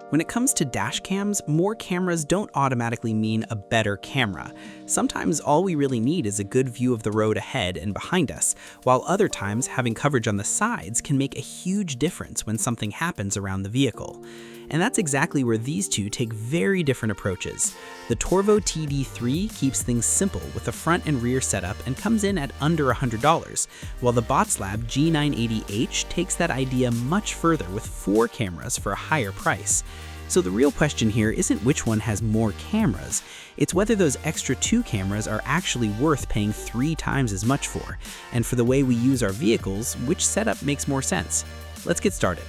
When it comes to dash cams, more cameras don't automatically mean a better camera. Sometimes all we really need is a good view of the road ahead and behind us, while other times having coverage on the sides can make a huge difference when something happens around the vehicle. And that's exactly where these two take very different approaches. The TORVO TD3 keeps things simple with a front and rear setup and comes in at under $100, while the BOTSLAB G980H takes that idea much further with 4 cameras for a higher price. So the real question here isn't which one has more cameras, it's whether those extra 2 cameras are actually worth paying 3 times as much for. And for the way we use our vehicles, which setup makes more sense? Let's get started.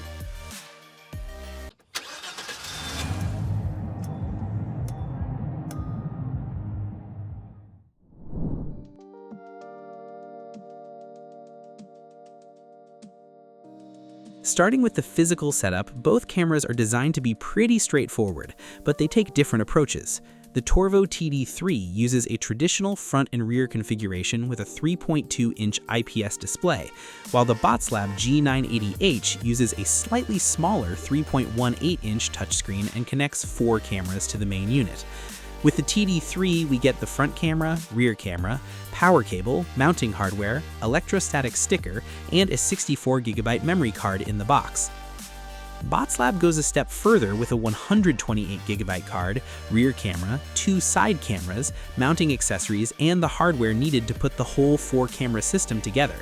Starting with the physical setup, both cameras are designed to be pretty straightforward, but they take different approaches. The TORVO TD3 uses a traditional front and rear configuration with a 3.2-inch IPS display, while the BOTSLAB G980H uses a slightly smaller 3.18-inch touchscreen and connects 4 cameras to the main unit. With the TD3, we get the front camera, rear camera, power cable, mounting hardware, electrostatic sticker, and a 64GB memory card in the box. BOTSLAB goes a step further with a 128GB card, rear camera, 2 side cameras, mounting accessories, and the hardware needed to put the whole 4-camera system together.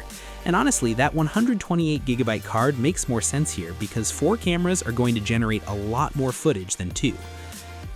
And honestly, that 128GB card makes more sense here because 4 cameras are going to generate a lot more footage than 2.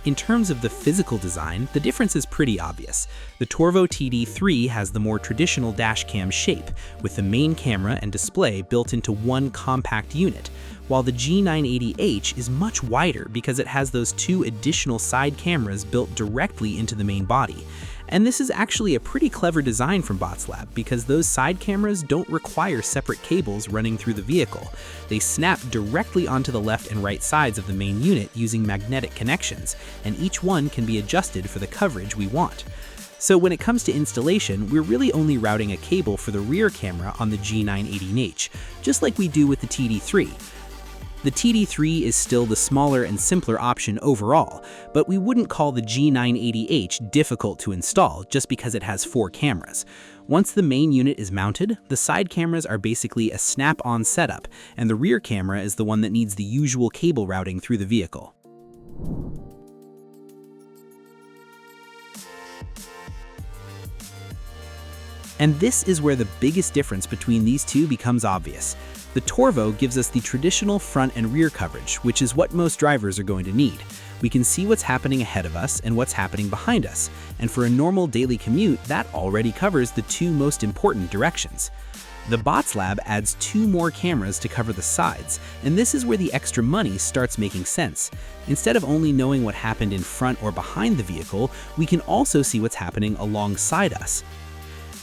In terms of the physical design, the difference is pretty obvious. The TORVO TD3 has the more traditional dashcam shape, with the main camera and display built into one compact unit, while the G980H is much wider because it has those 2 additional side cameras built directly into the main body. And this is actually a pretty clever design from BOTSLAB because those side cameras don't require separate cables running through the vehicle. They snap directly onto the left and right sides of the main unit using magnetic connections, and each one can be adjusted for the coverage we want. So when it comes to installation, we're really only routing a cable for the rear camera on the G980H, just like we do with the TD3. The TD3 is still the smaller and simpler option overall, but we wouldn't call the G980H difficult to install just because it has 4 cameras. Once the main unit is mounted, the side cameras are basically a snap-on setup, and the rear camera is the one that needs the usual cable routing through the vehicle. And this is where the biggest difference between these two becomes obvious. The TORVO gives us the traditional front and rear coverage, which is what most drivers are going to need. We can see what's happening ahead of us and what's happening behind us, and for a normal daily commute, that already covers the 2 most important directions. The BOTSLAB adds 2 more cameras to cover the sides, and this is where the extra money starts making sense. Instead of only knowing what happened in front or behind the vehicle, we can also see what's happening alongside us.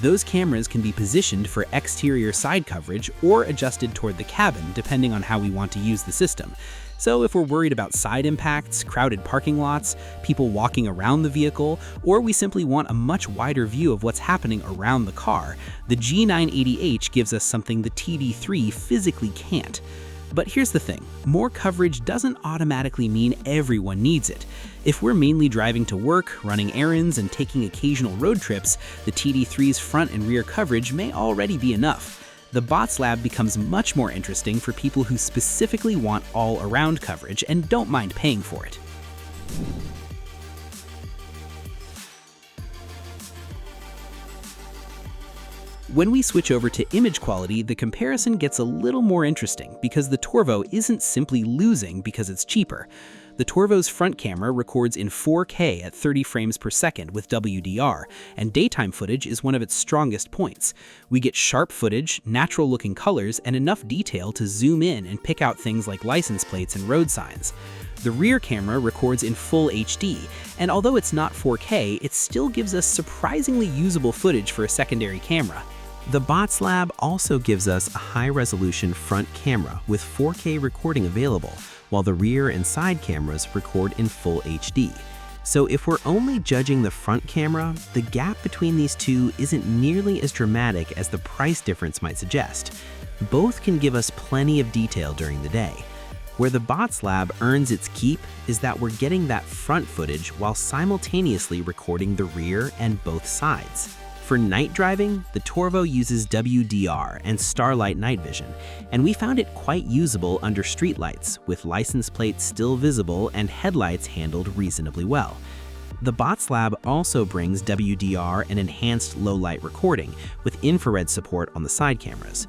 Those cameras can be positioned for exterior side coverage or adjusted toward the cabin depending on how we want to use the system. So if we're worried about side impacts, crowded parking lots, people walking around the vehicle, or we simply want a much wider view of what's happening around the car, the G980H gives us something the TD3 physically can't. But here's the thing, more coverage doesn't automatically mean everyone needs it. If we're mainly driving to work, running errands, and taking occasional road trips, the TD3's front and rear coverage may already be enough. The BOTSLAB becomes much more interesting for people who specifically want all-around coverage and don't mind paying for it. When we switch over to image quality, the comparison gets a little more interesting because the TORVO isn't simply losing because it's cheaper. The TORVO's front camera records in 4K at 30 frames per second with WDR, and daytime footage is one of its strongest points. We get sharp footage, natural-looking colors, and enough detail to zoom in and pick out things like license plates and road signs. The rear camera records in full HD, and although it's not 4K, it still gives us surprisingly usable footage for a secondary camera. The BOTSLAB also gives us a high-resolution front camera with 4K recording available, while the rear and side cameras record in full HD. So if we're only judging the front camera, the gap between these two isn't nearly as dramatic as the price difference might suggest. Both can give us plenty of detail during the day. Where the BOTSLAB earns its keep is that we're getting that front footage while simultaneously recording the rear and both sides. For night driving, the Torvo uses WDR and Starlight night vision, and we found it quite usable under streetlights, with license plates still visible and headlights handled reasonably well. The BOTSLAB also brings WDR and enhanced low-light recording, with infrared support on the side cameras.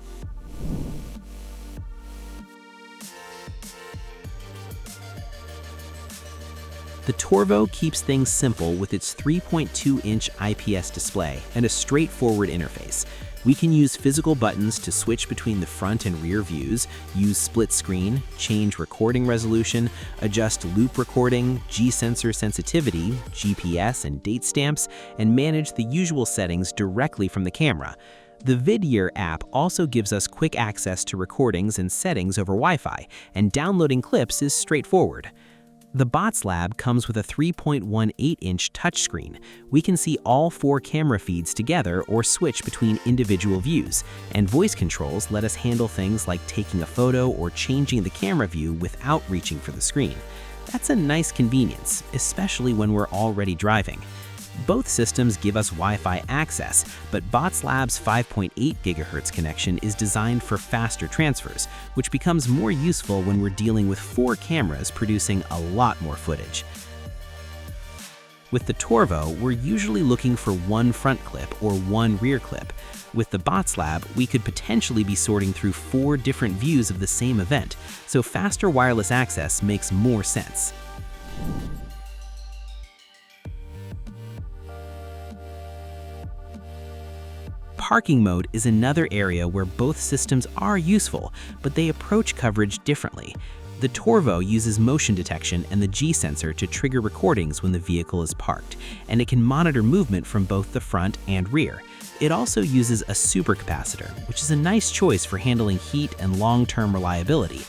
The Torvo keeps things simple with its 3.2-inch IPS display and a straightforward interface. We can use physical buttons to switch between the front and rear views, use split screen, change recording resolution, adjust loop recording, G-sensor sensitivity, GPS and date stamps, and manage the usual settings directly from the camera. The Vidyear app also gives us quick access to recordings and settings over Wi-Fi, and downloading clips is straightforward. The BOTSLAB comes with a 3.18-inch touchscreen. We can see all 4 camera feeds together or switch between individual views, and voice controls let us handle things like taking a photo or changing the camera view without reaching for the screen. That's a nice convenience, especially when we're already driving. Both systems give us Wi-Fi access, but BOTSLAB's 5.8 GHz connection is designed for faster transfers, which becomes more useful when we're dealing with 4 cameras producing a lot more footage. With the Torvo, we're usually looking for 1 front clip or 1 rear clip. With the BOTSLAB, we could potentially be sorting through 4 different views of the same event, so faster wireless access makes more sense. Parking mode is another area where both systems are useful, but they approach coverage differently. The Torvo uses motion detection and the G-sensor to trigger recordings when the vehicle is parked, and it can monitor movement from both the front and rear. It also uses a supercapacitor, which is a nice choice for handling heat and long-term reliability.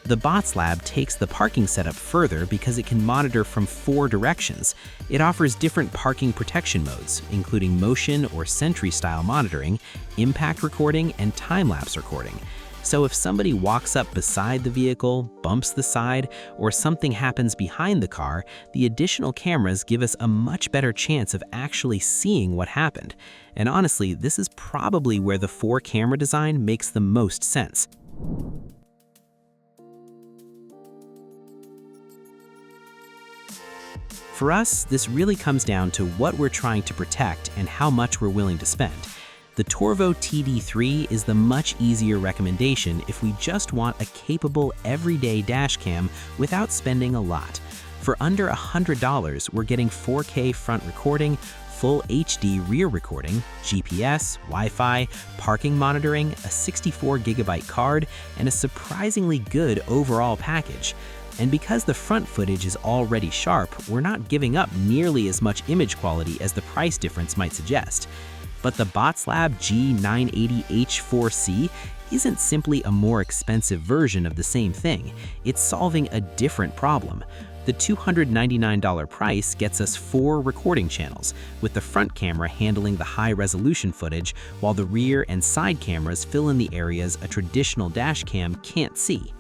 The BOTSLAB takes the parking setup further because it can monitor from 4 directions. It offers different parking protection modes, including motion or Sentry-style monitoring, impact recording, and time-lapse recording. So if somebody walks up beside the vehicle, bumps the side, or something happens behind the car, the additional cameras give us a much better chance of actually seeing what happened. And honestly, this is probably where the 4-camera design makes the most sense. For us, this really comes down to what we're trying to protect and how much we're willing to spend. The TORVO TD3 is the much easier recommendation if we just want a capable everyday dashcam without spending a lot. For under $100, we're getting 4K front recording, full HD rear recording, GPS, Wi-Fi, parking monitoring, a 64GB card, and a surprisingly good overall package. And because the front footage is already sharp, we're not giving up nearly as much image quality as the price difference might suggest. But the BOTSLAB G980H 4C isn't simply a more expensive version of the same thing. It's solving a different problem. The $299 price gets us 4 recording channels, with the front camera handling the high-resolution footage, while the rear and side cameras fill in the areas a traditional dashcam can't see.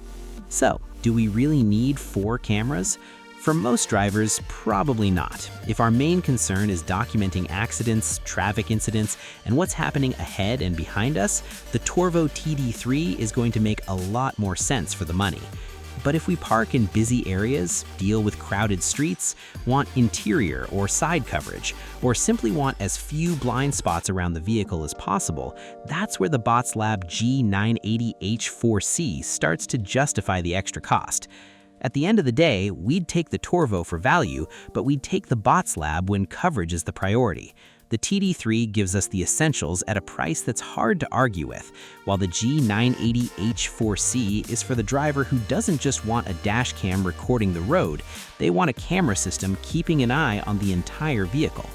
So, do we really need 4 cameras? For most drivers, probably not. If our main concern is documenting accidents, traffic incidents, and what's happening ahead and behind us, the TORVO TD3 is going to make a lot more sense for the money. But if we park in busy areas, deal with crowded streets, want interior or side coverage, or simply want as few blind spots around the vehicle as possible, that's where the BOTSLAB G980H 4C starts to justify the extra cost. At the end of the day, we'd take the Torvo for value, but we'd take the BOTSLAB when coverage is the priority. The TD3 gives us the essentials at a price that's hard to argue with, while the G980H 4C is for the driver who doesn't just want a dash cam recording the road, they want a camera system keeping an eye on the entire vehicle.